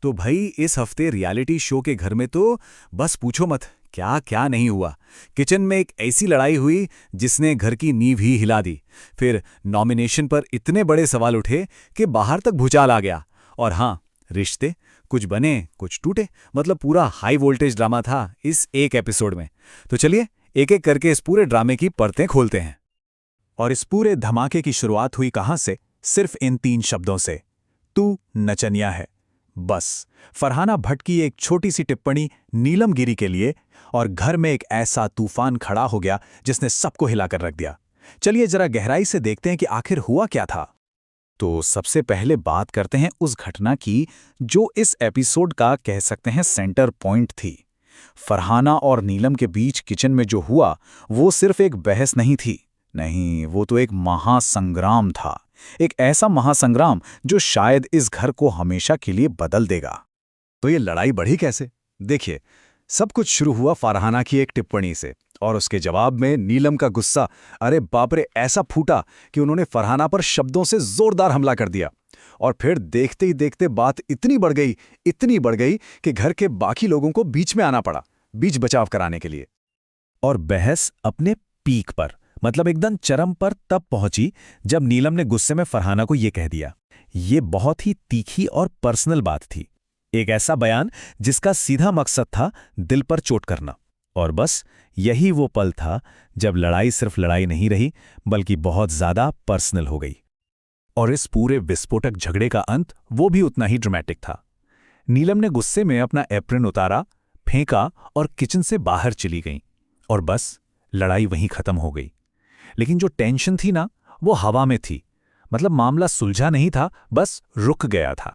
तो भाई इस हफ्ते रियलिटी शो के घर में तो बस पूछो मत क्या क्या नहीं हुआ। किचन में एक ऐसी लड़ाई हुई जिसने घर की नींव ही हिला दी। फिर नॉमिनेशन पर इतने बड़े सवाल उठे कि बाहर तक भूचाल आ गया। और हाँ, रिश्ते कुछ बने कुछ टूटे, मतलब पूरा हाई वोल्टेज ड्रामा था इस एक एपिसोड में। तो चलिए एक एक करके इस पूरे ड्रामे की परतें खोलते हैं। और इस पूरे धमाके की शुरुआत हुई कहां से? सिर्फ इन 3 शब्दों से, तू नचनिया है। बस फरहाना भट्ट की एक छोटी सी टिप्पणी नीलम गिरी के लिए, और घर में एक ऐसा तूफान खड़ा हो गया जिसने सबको हिलाकर रख दिया। चलिए जरा गहराई से देखते हैं कि आखिर हुआ क्या था। तो सबसे पहले बात करते हैं उस घटना की जो इस एपिसोड का कह सकते हैं सेंटर पॉइंट थी। फरहाना और नीलम के बीच किचन में जो हुआ वो सिर्फ एक बहस नहीं थी। नहीं, वो तो एक महासंग्राम था। एक ऐसा महासंग्राम जो शायद इस घर को हमेशा के लिए बदल देगा। तो ये लड़ाई बढ़ी कैसे? देखिए, सब कुछ शुरू हुआ फरहाना की एक टिप्पणी से, और उसके जवाब में नीलम का गुस्सा, अरे बाप रे, ऐसा फूटा कि उन्होंने फरहाना पर शब्दों से जोरदार हमला कर दिया। और फिर देखते ही देखते बात इतनी बढ़ गई कि घर के बाकी लोगों को बीच में आना पड़ा, बीच बचाव कराने के लिए। और बहस अपने पीक पर, मतलब एकदम चरम पर तब पहुंची जब नीलम ने गुस्से में फरहाना को यह कह दिया। ये बहुत ही तीखी और पर्सनल बात थी। एक ऐसा बयान जिसका सीधा मकसद था दिल पर चोट करना। और बस यही वो पल था जब लड़ाई सिर्फ लड़ाई नहीं रही, बल्कि बहुत ज्यादा पर्सनल हो गई। और इस पूरे विस्फोटक झगड़े का अंत वो भी उतना ही ड्रामेटिक था। नीलम ने गुस्से में अपना एप्रन उतारा, फेंका और किचन से बाहर चली गई। और बस लड़ाई वहीं खत्म हो गई। लेकिन जो टेंशन थी ना, वो हवा में थी। मतलब मामला सुलझा नहीं था, बस रुक गया था।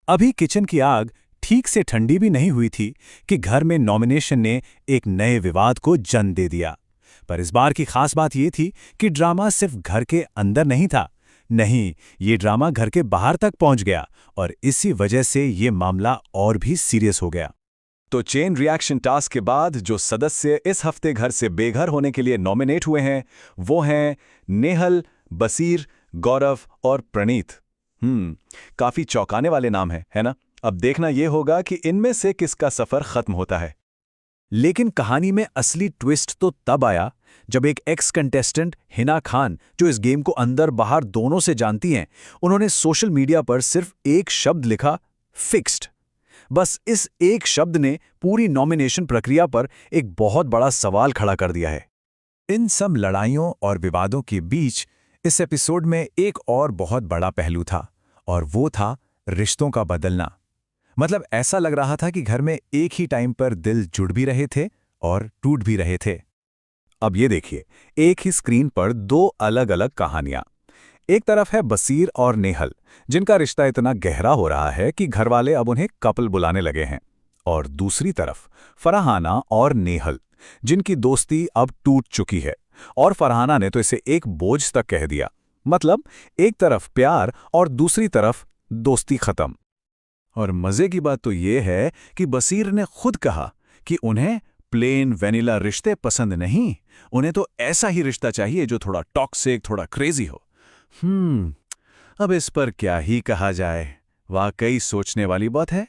अभी किचन की आग ठीक से ठंडी भी नहीं हुई थी कि घर में नॉमिनेशन ने एक नए विवाद को जन्म दे दिया। पर इस बार की खास बात यह थी कि ड्रामा सिर्फ घर के अंदर नहीं था। नहीं, ये ड्रामा घर के बाहर तक पहुंच गया, और इसी वजह से ये मामला और भी सीरियस हो गया। तो चेन रिएक्शन टास्क के बाद जो सदस्य इस हफ्ते घर से बेघर होने के लिए नॉमिनेट हुए हैं वो हैं नेहल, बसीर, गौरव और प्रणीत। काफी चौंकाने वाले नाम हैं, है ना? अब देखना यह होगा कि इनमें से किसका सफर खत्म होता है। लेकिन कहानी में असली ट्विस्ट तो तब आया जब एक एक्स कंटेस्टेंट हिना खान, जो इस गेम को अंदर बाहर दोनों से जानती हैं, उन्होंने सोशल मीडिया पर सिर्फ एक शब्द लिखा, फिक्स्ड। बस इस एक शब्द ने पूरी नॉमिनेशन प्रक्रिया पर एक बहुत बड़ा सवाल खड़ा कर दिया है। इन सब लड़ाइयों और विवादों के बीच इस एपिसोड में एक और बहुत बड़ा पहलू था, और वो था रिश्तों का बदलना। मतलब ऐसा लग रहा था कि घर में एक ही टाइम पर दिल जुड़ भी रहे थे और टूट भी रहे थे। अब ये देखिए, एक ही स्क्रीन पर 2 अलग अलग कहानियां। एक तरफ है बसीर और नेहल, जिनका रिश्ता इतना गहरा हो रहा है कि घरवाले अब उन्हें कपल बुलाने लगे हैं। और दूसरी तरफ फरहाना और नेहल, जिनकी दोस्ती अब टूट चुकी है, और फरहाना ने तो इसे एक बोझ तक कह दिया। मतलब एक तरफ प्यार और दूसरी तरफ दोस्ती खत्म। और मजे की बात तो ये है कि बसीर ने खुद कहा कि उन्हें प्लेन वेनिला रिश्ते पसंद नहीं, उन्हें तो ऐसा ही रिश्ता चाहिए जो थोड़ा टॉक्सिक, थोड़ा क्रेजी हो। अब इस पर क्या ही कहा जाए, वाकई सोचने वाली बात है।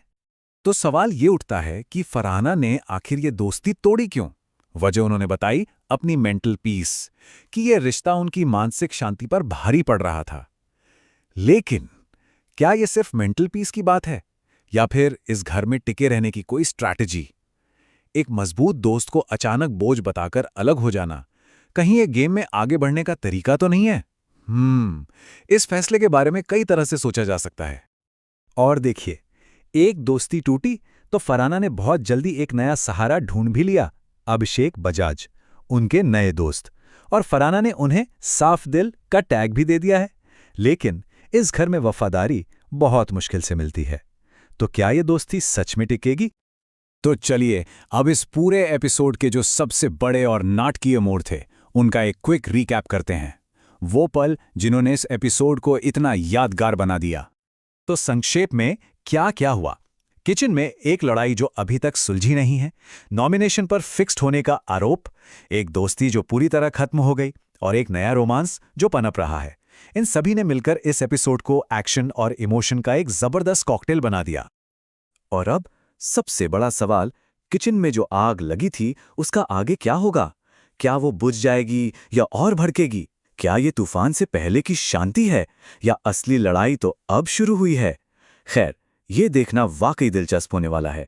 तो सवाल ये उठता है कि फरहाना ने आखिर ये दोस्ती तोड़ी क्यों? वजह उन्होंने बताई, अपनी मेंटल पीस, कि ये रिश्ता उनकी मानसिक शांति पर भारी पड़ रहा था। लेकिन क्या ये सिर्फ मेंटल पीस की बात है, या फिर इस घर में टिके रहने की कोई स्ट्रैटेजी? एक मजबूत दोस्त को अचानक बोझ बताकर अलग हो जाना, कहीं ये गेम में आगे बढ़ने का तरीका तो नहीं है? इस फैसले के बारे में कई तरह से सोचा जा सकता है। और देखिए, एक दोस्ती टूटी तो फरहाना ने बहुत जल्दी एक नया सहारा ढूंढ भी लिया, अभिषेक बजाज, उनके नए दोस्त। और फरहाना ने उन्हें साफ दिल का टैग भी दे दिया है। लेकिन इस घर में वफादारी बहुत मुश्किल से मिलती है। तो क्या ये दोस्ती सच में टिकेगी? तो चलिए अब इस पूरे एपिसोड के जो सबसे बड़े और नाटकीय मोड़ थे, उनका एक क्विक रिकैप करते हैं। वो पल जिन्होंने इस एपिसोड को इतना यादगार बना दिया। तो संक्षेप में क्या क्या हुआ? किचन में एक लड़ाई जो अभी तक सुलझी नहीं है, नॉमिनेशन पर फिक्स्ड होने का आरोप, एक दोस्ती जो पूरी तरह खत्म हो गई, और एक नया रोमांस जो पनप रहा है। इन सभी ने मिलकर इस एपिसोड को एक्शन और इमोशन का एक जबरदस्त कॉकटेल बना दिया। और अब सबसे बड़ा सवाल, किचन में जो आग लगी थी उसका आगे क्या होगा? क्या वो बुझ जाएगी या और भड़केगी? क्या ये तूफान से पहले की शांति है या असली लड़ाई तो अब शुरू हुई है? खैर, ये देखना वाकई दिलचस्प होने वाला है।